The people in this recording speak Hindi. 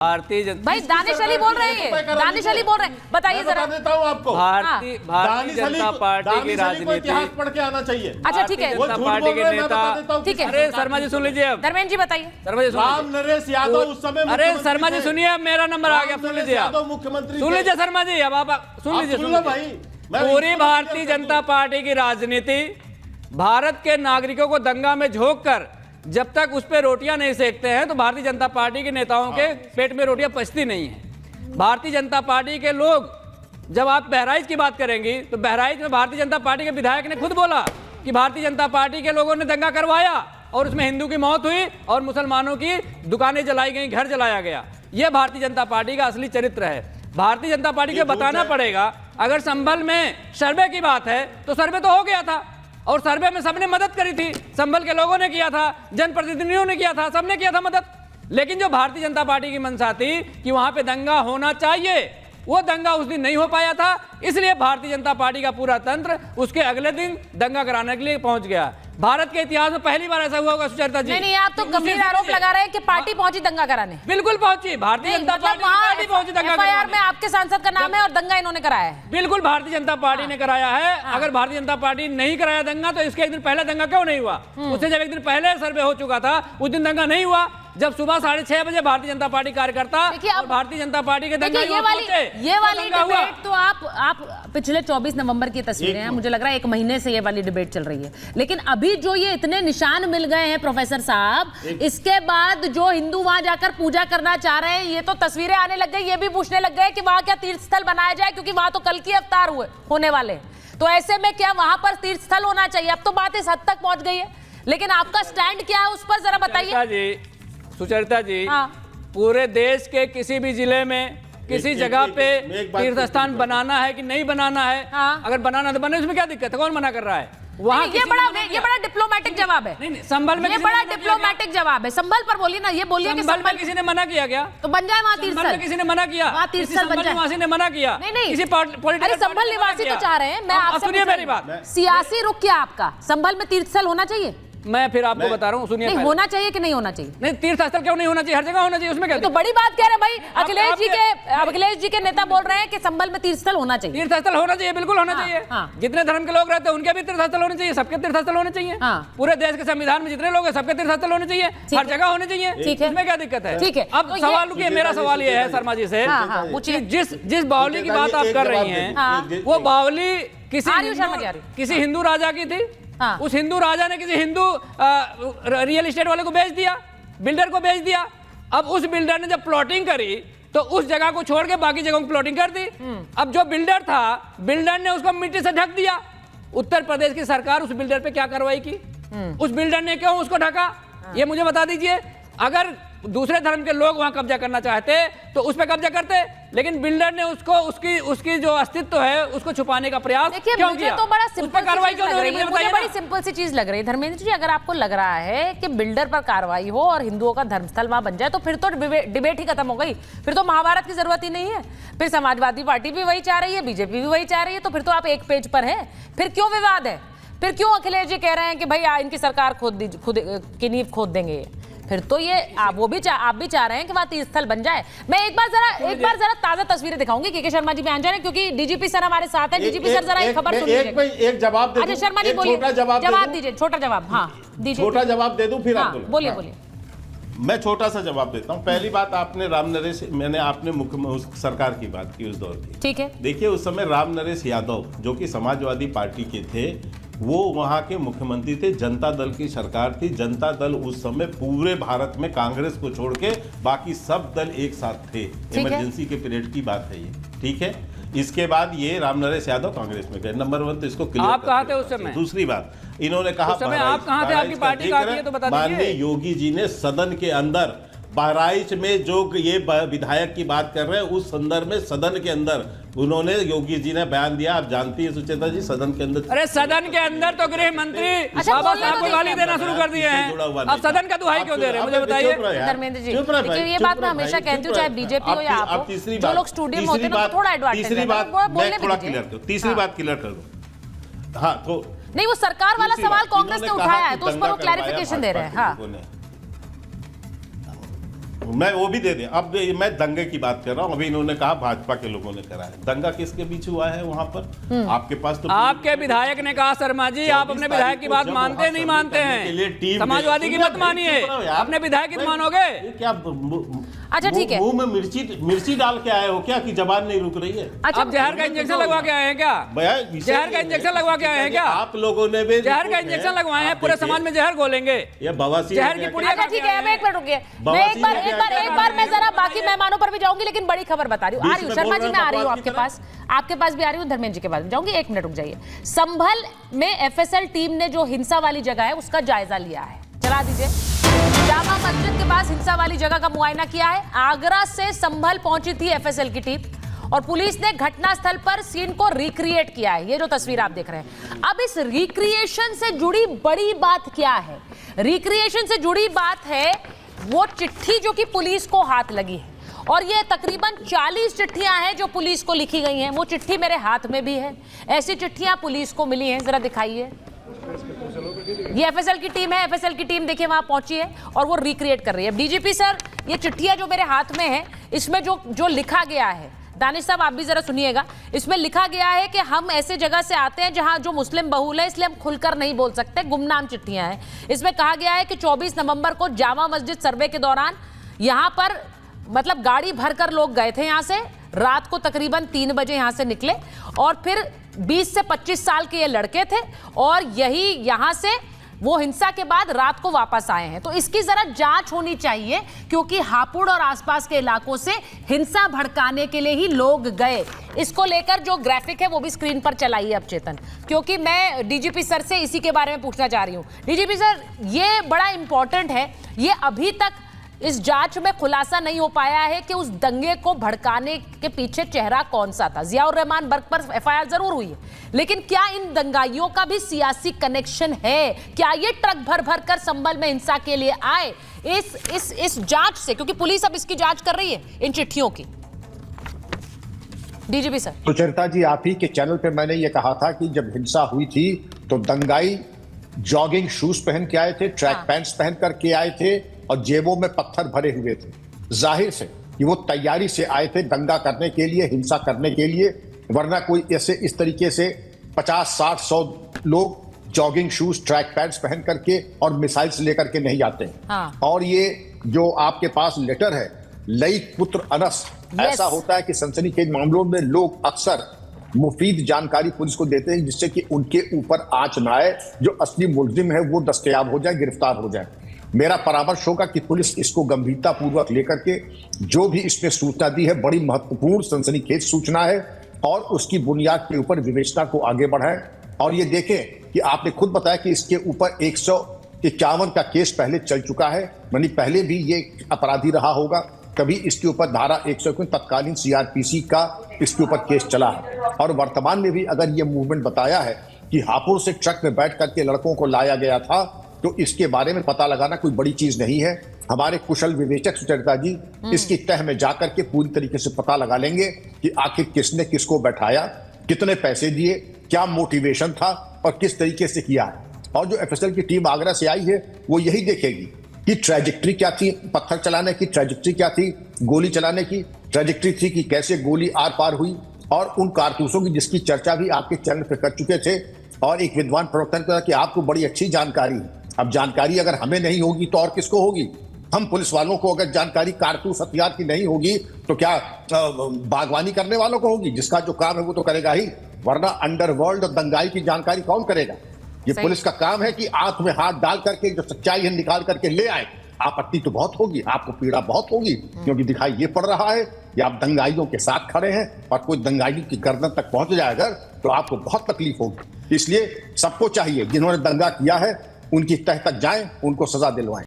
भारतीय जनता भाई दानिश अली बोल रहे हैं, दानिश अली बोल रहे हैं, बताइए जरा। देता हूँ आपको। भारतीय जनता पार्टी की राजनीति, इतिहास पढ़ के आना चाहिए। अच्छा ठीक है, जनता पार्टी के नेता, ठीक है। अरे शर्मा जी सुन लीजिए, अब धर्मेंद्र जी बताइए। शर्मा जी राम नरेश यादव उस समय, अरे शर्मा जी सुनिए, अब मेरा नंबर आ गया, सुन लीजिए आप, मुख्यमंत्री सुन लीजिए शर्मा जी, अब आप सुन लीजिए भाई। पूरी भारतीय जनता पार्टी की राजनीति भारत के नागरिकों को दंगा में झोंक कर जब तक उस पर रोटियां नहीं सेकते हैं तो भारतीय जनता पार्टी के नेताओं के पेट में रोटियां पचती नहीं है। भारतीय जनता पार्टी के लोग, जब आप बहराइच की बात करेंगी तो बहराइच में भारतीय जनता पार्टी के विधायक ने खुद बोला कि भारतीय जनता पार्टी के लोगों ने दंगा करवाया और उसमें हिंदू की मौत हुई और मुसलमानों की दुकानें जलाई गई, घर जलाया गया। यह भारतीय जनता पार्टी का असली चरित्र है। भारतीय जनता पार्टी को बताना पड़ेगा, अगर संभल में सर्वे की बात है तो सर्वे तो हो गया था और सर्वे में सबने मदद करी थी, संभल के लोगों ने किया था, जनप्रतिनिधियों ने किया था, सबने किया था मदद। लेकिन जो भारतीय जनता पार्टी की मंशा थी कि वहां पे दंगा होना चाहिए, वो दंगा उस दिन नहीं हो पाया था, इसलिए भारतीय जनता पार्टी का पूरा तंत्र उसके अगले दिन दंगा कराने के लिए पहुंच गया। भारत के इतिहास में पहली बार ऐसा हुआ होगा सुचरिता जी। नहीं, आप तो गंभीर आरोप लगा रहे हैं कि पार्टी पहुंची दंगा कराने। बिल्कुल पहुंची, भारतीय जनता पार्टी पहुंची दंगा कराने। एफआईआर में आपके सांसद का नाम है और दंगा इन्होंने कराया है। बिल्कुल भारतीय जनता पार्टी ने कराया है। अगर भारतीय जनता पार्टी नहीं कराया दंगा तो इसके एक दिन पहले दंगा क्यों नहीं हुआ? उससे जब एक दिन पहले सर्वे हो चुका था उस दिन दंगा नहीं हुआ, जब सुबह 6:30 बजे भारतीय जनता पार्टी कार्यकर्ता और भारतीय जनता पार्टी के दंगा ये वाली डिबेट तो आप पिछले 24 नवंबर की तस्वीरें हैं, मुझे लग रहा है 1 महीने से ये वाली डिबेट चल रही है। लेकिन अभी जो ये इतने निशान मिल गए हैं प्रोफेसर साहब, इसके बाद जो हिंदू वहां जाकर पूजा करना चाह रहे हैं, ये तो तस्वीरें आने लग गई, ये भी पूछने लग गए कि वहां क्या तीर्थ स्थल बनाया जाए, क्योंकि वहां तो कल की अवतार होने वाले। तो ऐसे में क्या वहां पर तीर्थ स्थल होना चाहिए? अब तो बात इस हद तक पहुंच गई है, लेकिन आपका स्टैंड क्या है उस पर जरा बताइए। सुचरिता जी, पूरे देश के किसी भी जिले में किसी जगह पे तीर्थ स्थान बनाना है कि नहीं बनाना है? अगर बनाना तो बने, उसमें क्या दिक्कत है? कौन मना कर रहा है? वहाँ ये बड़ा डिप्लोमेटिक जवाब है। नहीं, संभल में ये बड़ा डिप्लोमेटिक जवाब है। संभल पर बोलिए ना, ये बोलिए कि संभल में किसी ने मना किया क्या? तो बन जाए वहाँ तीर्थ स्थल। किसी ने मना किया? वहाँ तीर्थ स्थल बन जाए। निवासी ने मना किया? नहीं, किसी पॉलिटिकल संभल निवासी तो चाह रहे हैं। मैं आपसे सुनिए मेरी बात, सियासी रुख क्या आपका? संभल में तीर्थ स्थल होना चाहिए? मैं फिर आपको बता रहा हूँ, सुनिए। नहीं होना चाहिए कि नहीं होना चाहिए? नहीं, तीर्थ स्थल क्यों नहीं होना चाहिए? हर जगह होना चाहिए, उसमें क्या? तो बड़ी बात कह रहे हैं भाई। अखिलेश जी के नेता बोल रहे हैं कि संभल में तीर्थ स्थल होना चाहिए। तीर्थ स्थल होना चाहिए, बिल्कुल होना चाहिए। जितने धर्म के लोग रहते हैं उनके भी तीर्थ स्थल होने चाहिए, सबके तीर्थ स्थल होने चाहिए। पूरे देश के संविधान में जितने लोग हैं सबके तीर्थ स्थल होने चाहिए, हर जगह होने चाहिए। इसमें क्या दिक्कत है? ठीक है। अब सवाल मेरा सवाल ये है शर्मा जी से, जिस बावली की बात आप कर रही हैं, वो बावली किसी हिंदू राजा की थी। उस हिंदू राजा ने किसी हिंदू रियल एस्टेट वाले को बेच दिया, बिल्डर को बेच दिया। अब उस बिल्डर ने जब प्लॉटिंग करी तो उस जगह को छोड़ के बाकी जगहों की प्लॉटिंग कर दी। अब जो बिल्डर था, बिल्डर ने उसको मिट्टी से ढक दिया। उत्तर प्रदेश की सरकार उस बिल्डर पे क्या कार्रवाई की? उस बिल्डर ने क्यों उसको ढका? ये मुझे बता दीजिए। अगर दूसरे धर्म के लोग वहां कब्जा करना चाहते तो उस पर कब्जा करते, लेकिन बिल्डर ने उसको उसकी जो अस्तित्व है उसको छुपाने का प्रयास क्यों किया? तो बड़ा सिंपल कार्रवाई क्यों नहीं? मुझे बड़ी सिंपल सी चीज लग रही है धर्मेंद्र जी। अगर आपको लग रहा है कि बिल्डर पर कार्रवाई हो और हिंदुओं का धर्मस्थल वहां बन जाए तो फिर तो डिबेट ही खत्म हो गई, फिर तो महाभारत की जरूरत ही नहीं है। फिर समाजवादी पार्टी भी वही चाह रही है, बीजेपी भी वही चाह रही है, तो फिर तो आप एक पेज पर है। फिर क्यों विवाद है? फिर क्यों अखिलेश जी कह रहे हैं कि भाई इनकी सरकार खुद की नींव खोद देंगे? फिर तो ये आप भी चाह रहे हैं कि वहाँ तीर्थ स्थल बन जाए। मैं एक बार जरा ताजा तस्वीरें दिखाऊंगी। के शर्मा जी बयान जा रहे हैं क्योंकि डीजीपी सर हमारे साथ है। डीजीपी सर जरा एक खबर सुन लीजिए। एक जवाब दे दूं। अच्छा शर्मा जी बोलिए, जवाब दीजिए, छोटा जवाब। हाँ दीजिए, छोटा जवाब दे दूं फिर आप बोलिए। मैं छोटा सा जवाब देता हूं। पहली बात, आपने राम नरेश, आपने मुख्य सरकार की बात की उस दौर की, ठीक है। देखिए उस समय राम नरेश यादव जो कि समाजवादी पार्टी के थे, वो वहां के मुख्यमंत्री थे। जनता दल की सरकार थी। जनता दल उस समय पूरे भारत में कांग्रेस को छोड़ के बाकी सब दल एक साथ थे। इमरजेंसी के पीरियड की बात है ये, ठीक है। इसके बाद ये राम नरेश यादव कांग्रेस में गए। नंबर 1 तो इसको क्लियर। आप कहाँ थे उस समय? दूसरी बात, इन्होंने कहा उस समय आप कहाँ थे? आपकी पार्टी कहाँ थी? तो बता दीजिए। माननीय योगी जी ने सदन के अंदर बहराइच में जो ये विधायक की बात कर रहे हैं, उस संदर्भ में सदन के अंदर उन्होंने, योगी जी ने बयान दिया। आप जानती हैं सुचेता जी, सदन के अंदर, अरे सदन के अंदर तो गृह मंत्री बाबा साहब को गाली देना शुरू कर दिए हैं। अब सदन का दुहाई क्यों दे रहे हैं? मुझे बताइए धर्मेंद्र जी, ये बात मैं हमेशा कहती हूँ, चाहे बीजेपी हो या आप हो, जो लोग स्टूडियो में होते हैं थोड़ा एडवांटेज। तीसरी बात थोड़ा क्लियर करो, तीसरी बात क्लियर कर दो। हाँ तो नहीं, वो सरकार वाला सवाल कांग्रेस ने उठाया है तो उस पर वो क्लैरिफिकेशन दे रहे हैं। हाँ मैं वो भी दे दें। अब मैं दंगे की बात कर रहा हूँ। अभी इन्होंने कहा भाजपा के लोगों ने करा है। दंगा किसके बीच हुआ है वहां पर? आपके पास तो आपके विधायक ने कहा शर्मा जी, आप अपने विधायक की बात मानते नहीं मानते हैं? समाजवादी की मत मानिए, अपने विधायक की मानोगे क्या? अच्छा ठीक है, मुंह में मिर्ची डाल के आए हो क्या कि जबान नहीं रुक रही है? अच्छा आप जहर का इंजेक्शन लगवा के आए हैं क्या? जहर का इंजेक्शन लगवा के आए हैं क्या? आप लोगों ने भी जहर का इंजेक्शन लगवाए हैं, पूरे समाज में जहर घोलेंगे। ये बवासीर जहर की पुड़िया। अच्छा ठीक है, अब एक मिनट रुकिए, मैं एक बार मैं जरा बाकी मेहमानों पर भी जाऊंगी, लेकिन बड़ी खबर बता रही हूँ। आ रही हूँ शर्मा जी, मैं आ रही हूँ आपके पास भी आ रही हूँ, धर्मेंद्र जी के पास जाऊंगी। एक मिनट रुक जाइए। संभल में एफएसएल टीम ने जो हिंसा वाली जगह है उसका जायजा लिया है, चला दीजिए। जामा मस्जिद के पास हिंसा वाली जगह का मुआयना किया है। आगरा से संभल पहुंची थी एफएसएल की टीम और पुलिस ने घटनास्थल पर सीन को रिक्रिएट किया है। ये जो तस्वीर आप देख रहे हैं, अब इस रिक्रिएशन से जुड़ी बड़ी बात क्या है? रिक्रिएशन से जुड़ी बात है वो चिट्ठी जो कि पुलिस को हाथ लगी है, और ये तकरीबन 40 चिट्ठियां हैं जो पुलिस को लिखी गई हैं। वो चिट्ठी मेरे हाथ में भी है, ऐसी चिट्ठियां पुलिस को मिली हैं, जरा दिखाइए। ये एफएसएल की टीम है, एफएसएल की टीम देखिए वहां पहुंची है और वो रिक्रिएट कर रही है। डीजीपी सर, ये चिट्ठियां जो मेरे हाथ में है, इसमें जो लिखा गया है, दानिश साहब आप भी जरा सुनिएगा। इसमें लिखा गया है कि हम ऐसे जगह से आते हैं जहां जो मुस्लिम बहुल है, इसलिए हम खुलकर नहीं बोल सकते, गुमनाम चिट्ठियां हैं। इसमें कहा गया है कि 24 नवंबर को जामा मस्जिद सर्वे के दौरान यहां पर मतलब गाड़ी भरकर लोग गए थे यहां से, रात को तकरीबन 3 बजे यहां से निकले और फिर 20 से 25 साल के ये लड़के थे और यही यहां से वो हिंसा के बाद रात को वापस आए हैं। तो इसकी जरा जांच होनी चाहिए, क्योंकि हापुड़ और आसपास के इलाकों से हिंसा भड़काने के लिए ही लोग गए। इसको लेकर जो ग्राफिक है वो भी स्क्रीन पर चलाइए अब चेतन, क्योंकि मैं डीजीपी सर से इसी के बारे में पूछना चाह रही हूं। डीजीपी सर, ये बड़ा इंपॉर्टेंट है, ये अभी तक इस जांच में खुलासा नहीं हो पाया है कि उस दंगे को भड़काने के पीछे चेहरा कौन सा था। जियाउर रहमान बर्ग पर एफआईआर जरूर हुई है, लेकिन क्या इन दंगाइयों का भी सियासी कनेक्शन है? क्या ये ट्रक भर भर कर संभल में हिंसा के लिए आए? इस जांच से, क्योंकि पुलिस अब इसकी जांच कर रही है इन चिट्ठियों की। DGP sir. सुचरिता जी, आप ही के चैनल पे मैंने ये कहा था कि जब हिंसा हुई थी तो दंगाई जॉगिंग शूज पहन के आए थे, ट्रैक पैंट्स पहन करके आए थे और जेबों में पत्थर भरे हुए थे। जाहिर से कि वो तैयारी से आए थे दंगा करने के लिए, हिंसा करने के लिए, वरना कोई ऐसे इस तरीके से 50, 60, 100 लोग जॉगिंग शूज, ट्रैक पैंट्स पहन करके और मिसाइल्स लेकर के नहीं आते हैं। हाँ। और ये जो आपके पास लेटर है, लईक पुत्र अनस, ऐसा होता है कि सनसनीखेज मामलों में लोग अक्सर मुफीद जानकारी पुलिस को देते हैं जिससे कि उनके ऊपर आंच ना आए, जो असली मुलजिम है वो दस्तयाब हो जाए, गिरफ्तार हो जाए। मेरा परामर्श होगा कि पुलिस इसको गंभीरता पूर्वक लेकर के जो भी इसमें सूचना दी है, बड़ी महत्वपूर्ण सनसनीखेज सूचना है, और उसकी बुनियाद के ऊपर विवेचना को आगे बढ़ाएं। और ये देखें कि आपने खुद बताया कि इसके ऊपर 151 का केस पहले चल चुका है, यानी पहले भी ये अपराधी रहा होगा, तभी इसके ऊपर धारा 151 तत्कालीन सीआरपीसी का इसके ऊपर केस चला है। और वर्तमान में भी अगर ये मूवमेंट बताया है कि हापुड़ से ट्रक में बैठ करके लड़कों को लाया गया था, तो इसके बारे में पता लगाना कोई बड़ी चीज नहीं है। हमारे कुशल विवेचक सुचरिता जी इसकी तह में जाकर के पूरी तरीके से पता लगा लेंगे कि आखिर किसने किसको बैठाया, कितने पैसे दिए, क्या मोटिवेशन था और किस तरीके से किया है। और जो एफएसएल की टीम आगरा से आई है वो यही देखेगी कि ट्रैजेक्टरी क्या थी, पत्थर चलाने की ट्रैजेक्टरी क्या थी, गोली चलाने की ट्रैजेक्टरी थी कि कैसे गोली आर पार हुई, और उन कारतूसों की जिसकी चर्चा भी आपके चैनल पर कर चुके थे। और एक विद्वान प्रवक्ता ने कहा कि आपको बड़ी अच्छी जानकारी है। अब जानकारी अगर हमें नहीं होगी तो और किसको होगी? हम पुलिस वालों को अगर जानकारी कारतूस हथियार की नहीं होगी तो क्या बागवानी करने वालों को होगी? जिसका जो काम है वो तो करेगा ही, वरना अंडरवर्ल्ड और दंगाई की जानकारी कौन करेगा? ये पुलिस का काम है कि आंख में हाथ डाल करके जो सच्चाई है निकाल करके ले आए। आपत्ति तो बहुत होगी, आपको पीड़ा बहुत होगी, क्योंकि दिखाई ये पड़ रहा है कि आप दंगाइयों के साथ खड़े हैं और कोई दंगाई की गर्दन तक पहुंच जाएगा तो आपको बहुत तकलीफ होगी। इसलिए सबको चाहिए जिन्होंने दंगा किया है उनकी तह तक जाएं, उनको सजा दिलवाएं।